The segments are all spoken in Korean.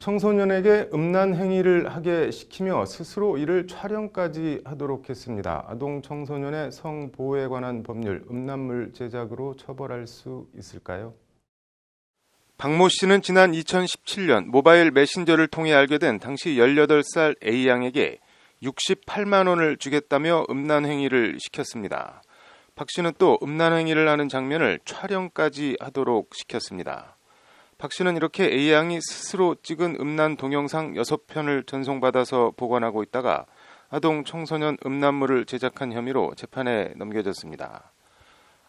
청소년에게 음란 행위를 하게 시키며 스스로 이를 촬영까지 하도록 했습니다. 아동 청소년의 성보호에 관한 법률, 음란물 제작으로 처벌할 수 있을까요? 박모 씨는 지난 2017년 모바일 메신저를 통해 알게 된 당시 18살 A양에게 68만 원을 주겠다며 음란 행위를 시켰습니다. 박 씨는 또 음란 행위를 하는 장면을 촬영까지 하도록 시켰습니다. 박 씨는 이렇게 A양이 스스로 찍은 음란 동영상 6편을 전송받아서 보관하고 있다가 아동 청소년 음란물을 제작한 혐의로 재판에 넘겨졌습니다.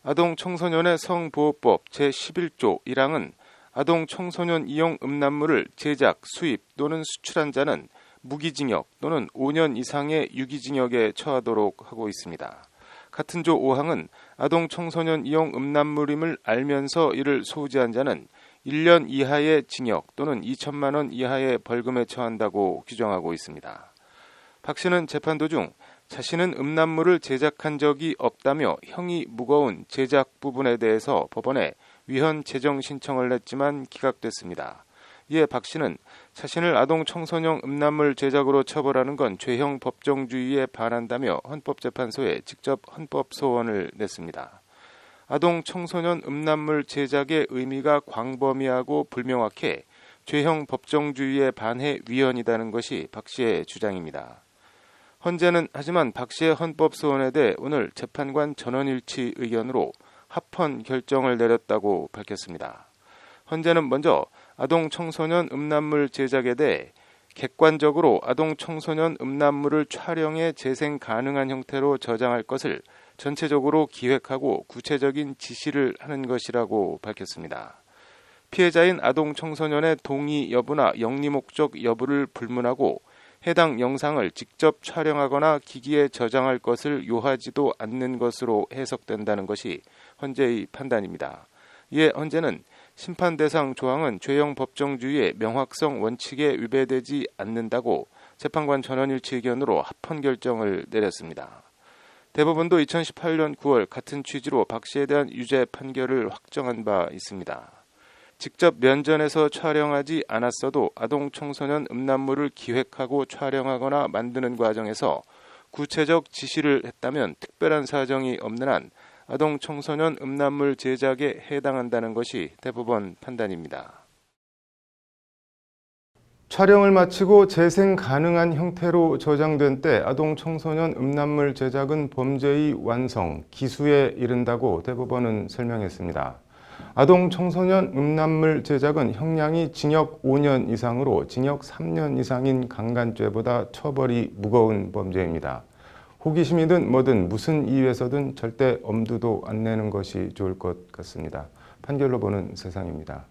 아동 청소년의 성보호법 제11조 1항은 아동 청소년 이용 음란물을 제작, 수입 또는 수출한 자는 무기징역 또는 5년 이상의 유기징역에 처하도록 하고 있습니다. 같은 조 5항은 아동 청소년 이용 음란물임을 알면서 이를 소지한 자는 1년 이하의 징역 또는 2천만 원 이하의 벌금에 처한다고 규정하고 있습니다. 박 씨는 재판 도중 자신은 음란물을 제작한 적이 없다며 형이 무거운 제작 부분에 대해서 법원에 위헌 재정 신청을 냈지만 기각됐습니다. 이에 박 씨는 자신을 아동 청소년 음란물 제작으로 처벌하는 건 죄형 법정주의에 반한다며 헌법재판소에 직접 헌법 소원을 냈습니다. 아동 청소년 음란물 제작의 의미가 광범위하고 불명확해 죄형 법정주의에 반해 위헌이다는 것이 박 씨의 주장입니다. 헌재는 하지만 박 씨의 헌법 소원에 대해 오늘 재판관 전원일치 의견으로 합헌 결정을 내렸다고 밝혔습니다. 헌재는 먼저 아동 청소년 음란물 제작에 대해 객관적으로 아동 청소년 음란물을 촬영해 재생 가능한 형태로 저장할 것을 전체적으로 기획하고 구체적인 지시를 하는 것이라고 밝혔습니다. 피해자인 아동 청소년의 동의 여부나 영리 목적 여부를 불문하고 해당 영상을 직접 촬영하거나 기기에 저장할 것을 요하지도 않는 것으로 해석된다는 것이 헌재의 판단입니다. 이에 헌재는 심판 대상 조항은 죄형 법정주의의 명확성 원칙에 위배되지 않는다고 재판관 전원일치 의견으로 합헌 결정을 내렸습니다. 대법원도 2018년 9월 같은 취지로 박 씨에 대한 유죄 판결을 확정한 바 있습니다. 직접 면전에서 촬영하지 않았어도 아동 청소년 음란물을 기획하고 촬영하거나 만드는 과정에서 구체적 지시를 했다면 특별한 사정이 없는 한 아동 청소년 음란물 제작에 해당한다는 것이 대법원 판단입니다. 촬영을 마치고 재생 가능한 형태로 저장된 때 아동 청소년 음란물 제작은 범죄의 완성, 기수에 이른다고 대법원은 설명했습니다. 아동 청소년 음란물 제작은 형량이 징역 5년 이상으로 징역 3년 이상인 강간죄보다 처벌이 무거운 범죄입니다. 호기심이든 뭐든 무슨 이유에서든 절대 엄두도 안 내는 것이 좋을 것 같습니다. 판결로 보는 세상입니다.